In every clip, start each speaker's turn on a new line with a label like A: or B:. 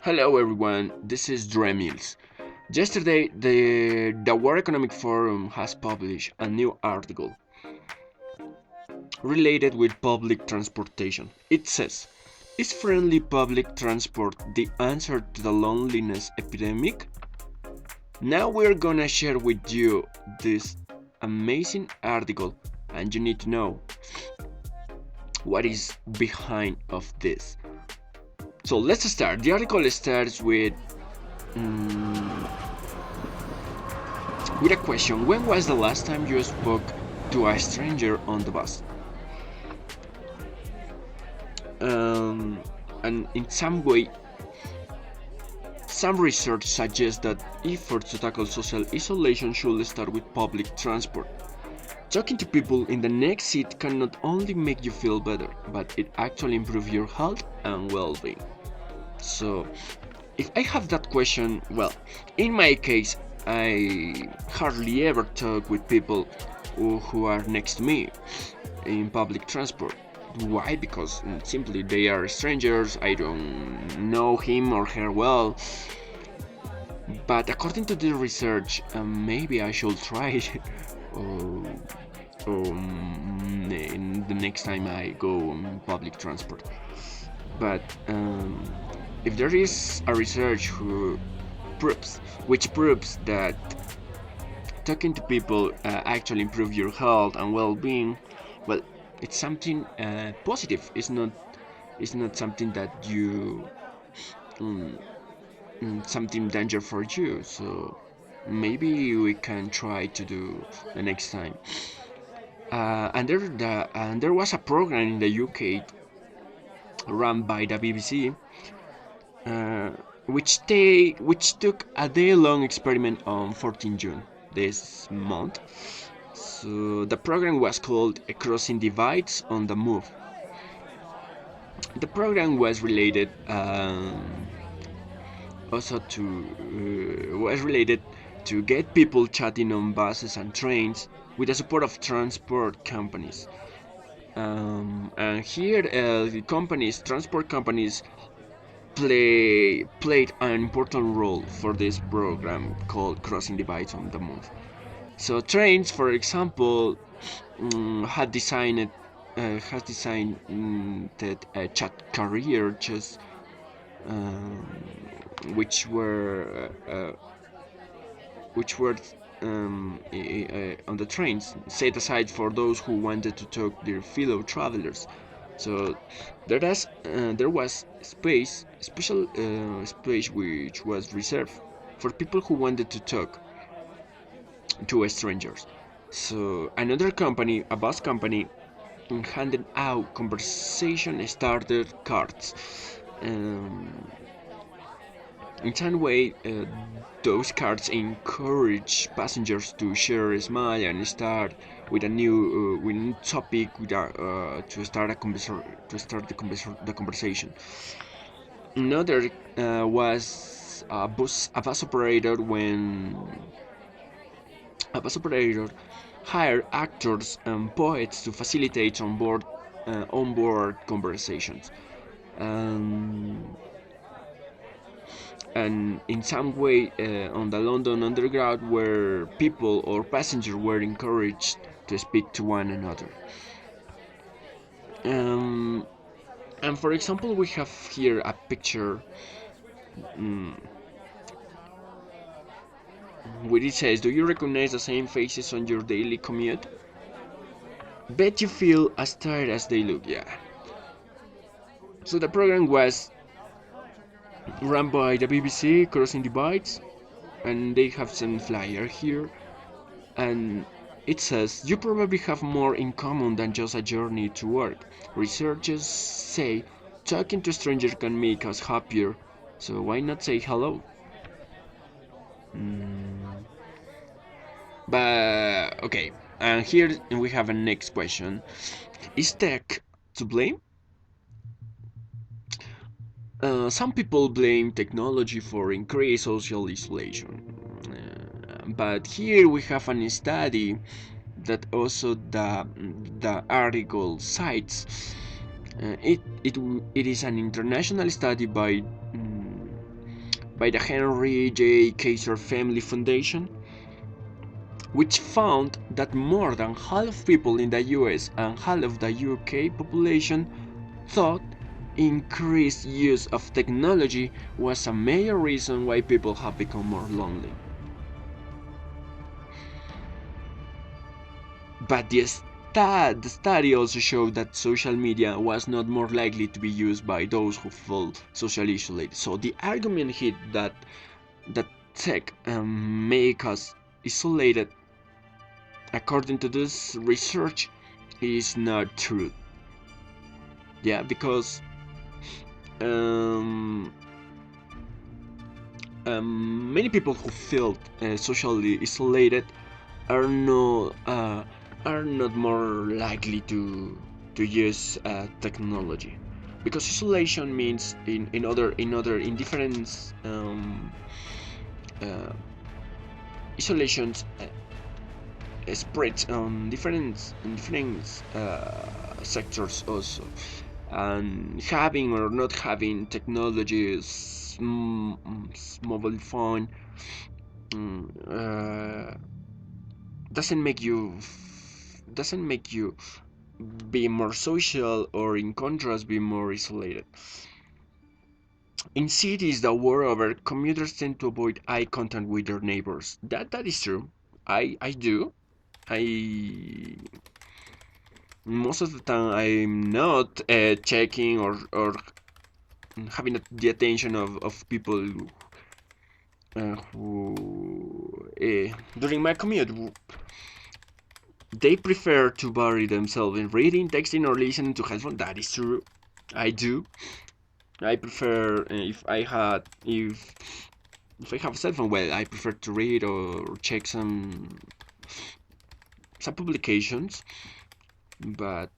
A: Hello everyone, this is Dremils. Yesterday, the World Economic Forum has published a new article related with public transportation. It says, is friendly public transport the answer to the loneliness epidemic? Now we're gonna share with you this amazing article and you need to know what is behind of this. So let's start. The article starts mm, with a question. When was the last time you spoke to a stranger on the bus? Um, and in some way, some research suggests that efforts to tackle social isolation should start with public transport. Talking to people in the next seat can not only make you feel better, but it actually improves your health and well-being. So, if I have that question, well, in my case, I hardly ever talk with people who are next to me in public transport. Why? Because simply they are strangers, I don't know him or her well. But according to the research, maybe I should try it in the next time I go on public transport. But if there is a research which proves that talking to people actually improve your health and well-being, well, it's something positive. It's not something that you um, something danger for you. So maybe we can try to do the next time. And there was a program in the UK run by the BBC, uh, which took a day-long experiment on 14 June this month. So the program was called Crossing Divides on the Move. The program was related also to was related to get people chatting on buses and trains with the support of transport companies. And here, the transport companies, played an important role for this program called Crossing Divides on the Move. So trains, for example, had designed has designed that chat carriers, um, which were which were on the trains set aside for those who wanted to talk their fellow travelers. So there was special space which was reserved for people who wanted to talk to strangers. So another company, a bus company, handed out conversation starter cards. Um, in some way, those cards encourage passengers to share a smile and start with a new topic to start the conversation. Another was a bus operator when a bus operator hired actors and poets to facilitate onboard conversations. Um, and in some way, on the London Underground, where people or passengers were encouraged to speak to one another. Um, and for example, we have here a picture um, where it says, "Do you recognize the same faces on your daily commute? Bet you feel as tired as they look." Yeah. So the program was run by the BBC, Crossing Divides, and they have some flyer here, and it says you probably have more in common than just a journey to work. Researchers say talking to strangers can make us happier, so why not say hello? Mm, but okay, and here we have a next question: is tech to blame? Some people blame technology for increased social isolation, but here we have a study that also the article cites. It is an international study by by the Henry J. Kaiser Family Foundation, which found that more than half of people in the US and half of the UK population thought increased use of technology was a major reason why people have become more lonely. But the study also showed that social media was not more likely to be used by those who felt socially isolated. So the argument here that tech make us isolated, according to this research, is not true. Yeah, because um, many people who feel socially isolated are not more likely to use technology, because isolation means in different uh, isolations spreads on different sectors also, and having or not having technologies, mobile phone, uh, doesn't make you be more social, or in contrast be more isolated. In cities the world over, commuters tend to avoid eye contact with their neighbors. That is true. I do. I Most of the time I'm not checking or having the attention of people who during my commute they prefer to bury themselves in reading, texting, or listening to headphones. That is true. I do. I prefer if I have a cell phone. Well, I prefer to read or check some publications, but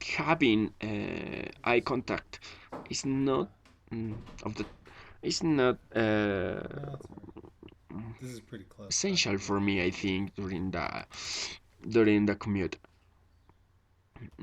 A: having eye contact is not of the is not
B: This is pretty close.
A: essential for me. I think during the commute.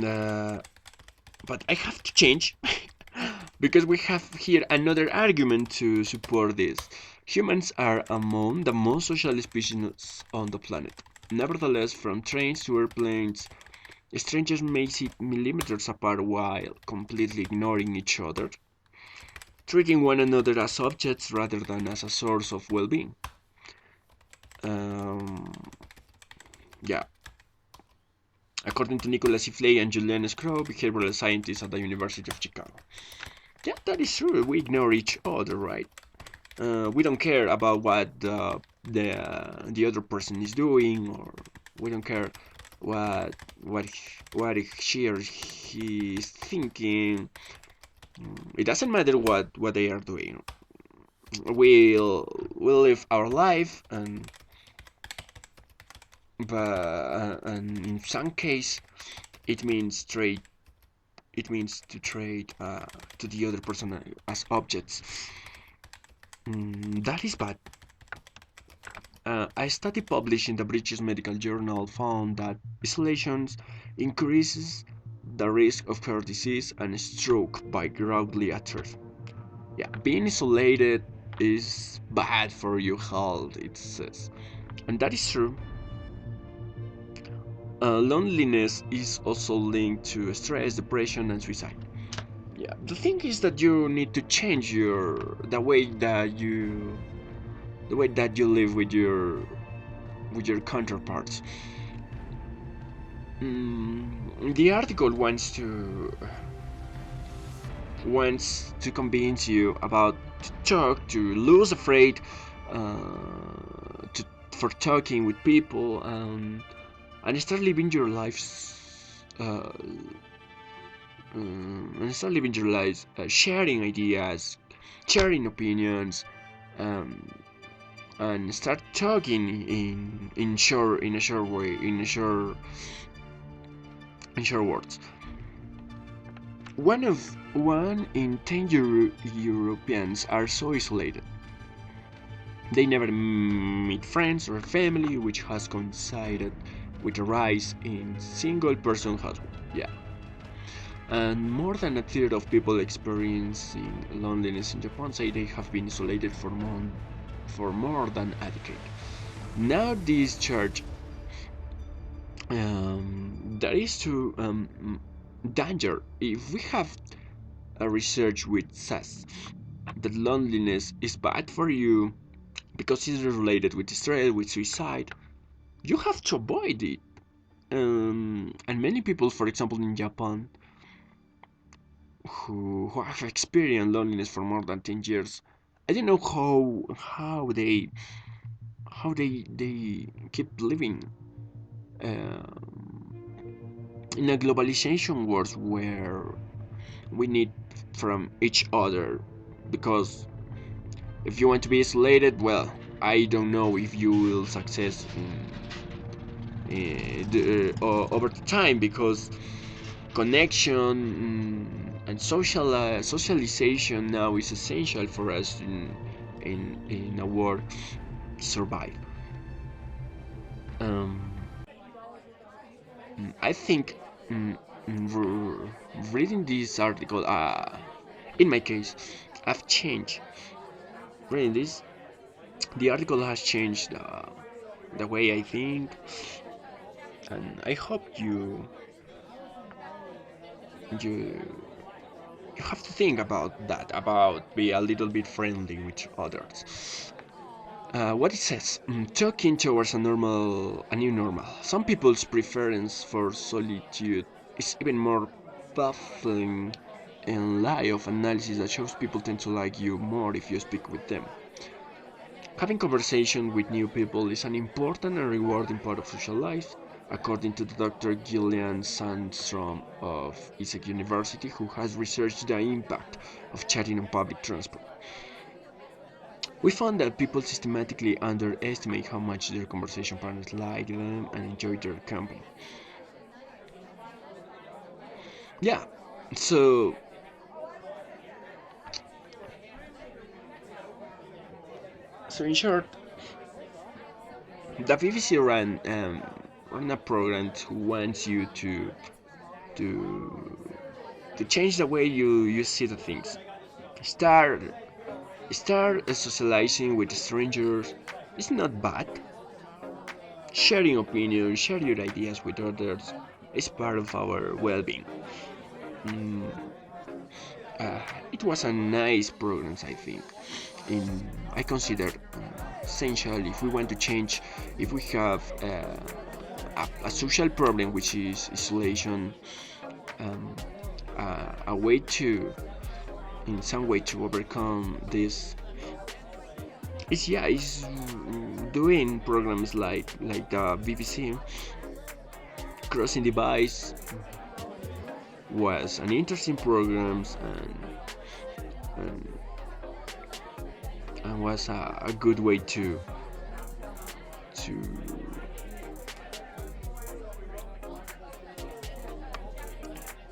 A: Uh, but I have to change because we have here another argument to support this. Humans are among the most social species on the planet. Nevertheless, from trains to airplanes, strangers may sit millimeters apart while completely ignoring each other, treating one another as objects rather than as a source of well-being. Um, yeah, according to Nicholas Iflay and Julian Scrow, behavioral scientists at the University of Chicago. Yeah, that is true. We ignore each other, right? We don't care about what the other person is doing, or we don't care what what what she or he is thinking. It doesn't matter what they are doing. We'll live our life, and in some case, it means trade. It means to trade to the other person as objects. That is bad. A study published in the British Medical Journal found that isolation increases the risk of heart disease and stroke by greatly at first. Yeah, being isolated is bad for your health, it says. And that is true. Loneliness is also linked to stress, depression, and suicide. Yeah, the thing is that you need to change the way that you live with your counterparts. The article wants to convince you about to talk, to lose afraid, to for talking with people, and start living your lives. And start living your lives, sharing ideas, sharing opinions, um, and start talking in a short way, in short words. One in 10 Europeans are so isolated. They never meet friends or family, which has coincided with a rise in single-person households. Yeah, And more than a third of people experiencing loneliness in Japan say they have been isolated for more than a decade. Now, this chart that is to danger. If we have a research which says that loneliness is bad for you because it's related with stress, with suicide, you have to avoid it. And many people, for example, in Japan, who have experienced loneliness for more than 10 years, I don't know how they keep living in a globalization world where we need from each other. Because if you want to be isolated, well, I don't know if you will success over time, because connection and socialization now is essential for us in a world to survive. Um, I think mm, reading this article, in my case, I've changed. Reading this, the article has changed the way I think, and I hope you you have to think about that, about be a little bit friendly with others. What it says, talking towards a new normal. Some people's preference for solitude is even more baffling in light of analysis that shows people tend to like you more if you speak with them. Having conversation with new people is an important and rewarding part of social life, according to Dr. Gillian Sandstrom of Isaac University, who has researched the impact of chatting on public transport. We found that people systematically underestimate how much their conversation partners like them and enjoy their company. Yeah, so in short, the BBC ran a program who wants you to to change the way you see the things. Start start socializing with strangers. It's not bad. Sharing opinions, share your ideas with others is part of our well-being. Mm, uh, it was a nice program, I think. I consider essential if we want to change, if we have a social problem which is isolation, um, a way to, in some way, to overcome this is doing programs like the BBC. Crossing Device was an interesting program, and, and was a good way to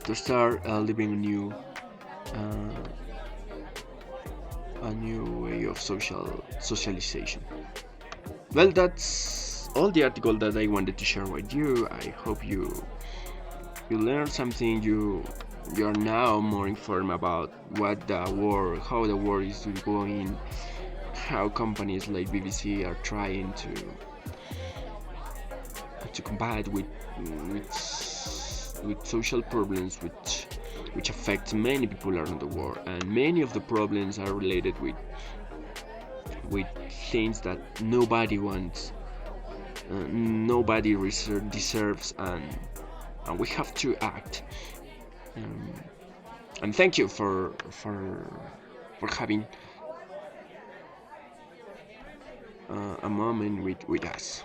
A: to start living a new way of socialization. Well, that's all the article that I wanted to share with you. I hope you learned something. You're now more informed about how the war is going, how companies like BBC are trying to combat with social problems which affect many people around the world, and many of the problems are related with things that nobody wants, nobody deserves, and we have to act. Um, and thank you for having a moment with us.